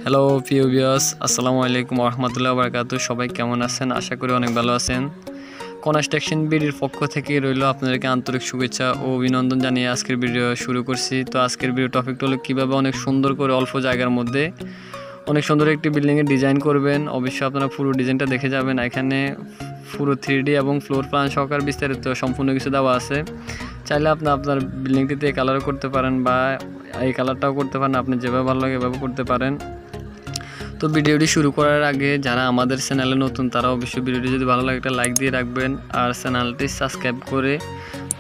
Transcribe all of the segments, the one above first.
Hello প্রিয় viewers, আসসালামু আলাইকুম ওয়া রাহমাতুল্লাহি ওয়া বারাকাতুহু। সবাই কেমন আছেন? আশা করি অনেক ভালো আছেন। কনস্ট্রাকশন বিডির পক্ষ থেকে রইল আপনাদেরকে আন্তরিক শুভেচ্ছা ও অভিনন্দন জানিয়ে আজকের ভিডিও শুরু করছি। তো আজকের ভিডিও টপিকটা হলো কীভাবে অনেক সুন্দর করে অল্প জায়গার মধ্যে অনেক সুন্দর একটি বিল্ডিংয়ের ডিজাইন করবেন। অবশ্যই আপনারা পুরো ডিজাইনটা দেখে যাবেন। এখানে পুরো 3D এবং ফ্লোর প্ল্যান সহকারে বিস্তারিত সম্পূর্ণ কিছু দেওয়া আছে। চাইলে আপনি আপনার বিল্ডিংটিতে এই কালারও করতে পারেন বা এই কালারটাও করতে পারেন, আপনি যেভাবে ভালো লাগে এভাবে করতে পারেন। তো ভিডিওটি শুরু করার আগে যারা আমাদের চ্যানেলে নতুন তারা অবশ্যই ভিডিওটি যদি ভালো লাগে একটা লাইক দিয়ে রাখবেন আর চ্যানেলটি সাবস্ক্রাইব করে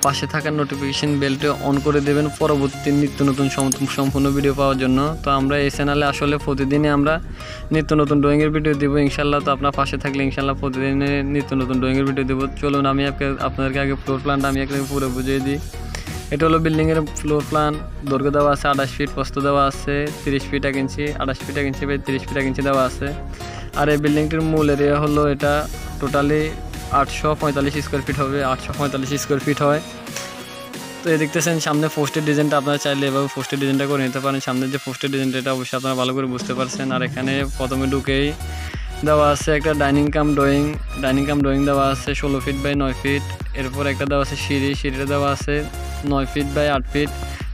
পাশে থাকা নোটিফিকেশন বেলটি অন করে দেবেন পরবর্তী নিত্য নতুন সম্পূর্ণ ভিডিও পাওয়ার জন্য। তো আমরা এই চ্যানেলে আসলে প্রতিদিনই আমরা নিত্য নতুন ড্রয়িংয়ের ভিডিও দেবো ইনশাল্লাহ। তো আপনার পাশে থাকলে ইনশাল্লাহ প্রতিদিনে নিত্য নতুন ড্রয়িংয়ের ভিডিও দেবো। চলুন আমি আপনাদেরকে আগে ফ্লোর প্ল্যানটা আমি আপনাকে পুরো বুঝিয়ে দিই। এটা হলো বিল্ডিংয়ের ফ্লোর প্ল্যান। দৈর্ঘ্য দেওয়া আছে 28 ফিট, প্রস্থ দেওয়া আছে 30 feet 1 inch, 28 feet 1 inch by 30 feet 1 inch দেওয়া আছে। আর এই বিল্ডিংটির মূল এরিয়া হলো এটা টোটালি 845 স্কোয়ার ফিট হবে, 845 স্কোয়ার ফিট হয়। তো এই দেখতেছেন সামনে পোস্টের ডিজাইনটা, আপনারা চাইলে এভাবে পোস্টের ডিজাইনটা করে নিতে পারেন। সামনে যে পোস্টের ডিজাইনটা এটা অবশ্যই আপনারা ভালো করে বুঝতে পারছেন। আর এখানে প্রথমে ঢুকেই দেওয়া আছে একটা ডাইনিং কাম ড্রয়িং দেওয়া আছে 16 ফিট বাই 9 ফিট। এরপর একটা দেওয়া আছে সিঁড়িটা দেওয়া আছে 9 ফিট বাই 8 ফিট।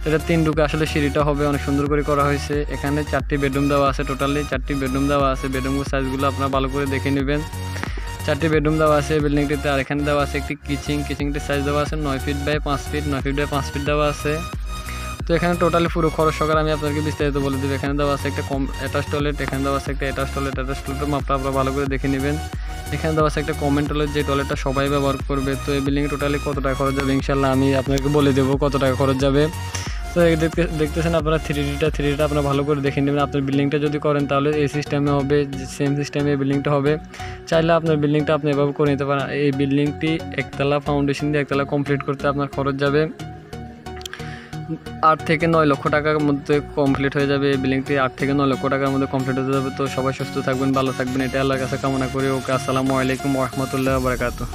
এটা 3 ঢুকে আসলে সিঁড়িটা হবে, অনেক সুন্দর করে করা হয়েছে। এখানে 4টি বেডরুম দেওয়া আছে, টোটালি 4টি বেডরুম দেওয়া আছে। বেডরুমের সাইজগুলো আপনারা ভালো করে দেখে নেবেন। 4টি বেডরুম দেওয়া আছে বিল্ডিংটিতে। আর এখানে দেওয়া আছে একটি কিচেনটির সাইজ দেওয়া আছে 9 feet by 5 feet, 9 feet by 5 feet দেওয়া আছে। তো এখানে টোটালি পুরো খরচ সহকারে আমি আপনাকে বিস্তারিত বলে দেবো। এখানে দেওয়া আছে একটা অ্যাটাচ টয়লেট, এখানে দেওয়া আছে একটা অ্যাটাচ টয়লেটের মাপটা আপনারা ভালো করে দেখে নেবেন। এখানে দেওয়া আছে একটা কমন টয়লেট, যে টয়লেটটা সবাই ব্যবহার করবে। তো এই বিল্ডিংয়ে টোটালি কত টাকা খরচ যাবে ইনশাল্লাহ আমি আপনাকে বলে দেবো কত টাকা খরচ যাবে। তো দেখতেছেন আপনারা 3Dটা আপনারা ভালো করে দেখে নেবেন। আপনার বিল্ডিংটা যদি করেন তাহলে এই সিস্টেমে হবে, সেম সিস্টেমে এই বিল্ডিংটা হবে। চাইলে আপনার বিল্ডিংটা আপনি এভাবে করে নিতে পারেন। এই বিল্ডিংটি একতলা ফাউন্ডেশন দিয়ে একতলা কমপ্লিট করতে আপনার খরচ যাবে 8 থেকে 9 লক্ষ টাকার মধ্যে কমপ্লিট হয়ে যাবে। এই বিল্ডিংটি 8 থেকে 9 লক্ষ টাকার মধ্যে কমপ্লিট হয়ে যাবে। তো সবাই সুস্থ থাকবেন, ভালো থাকবেন, এটা আল্লাহর কাছে কামনা করি। ওকে, আসসালামু আলাইকুম ওয়া রাহমাতুল্লাহি ওয়া বারাকাতুহু।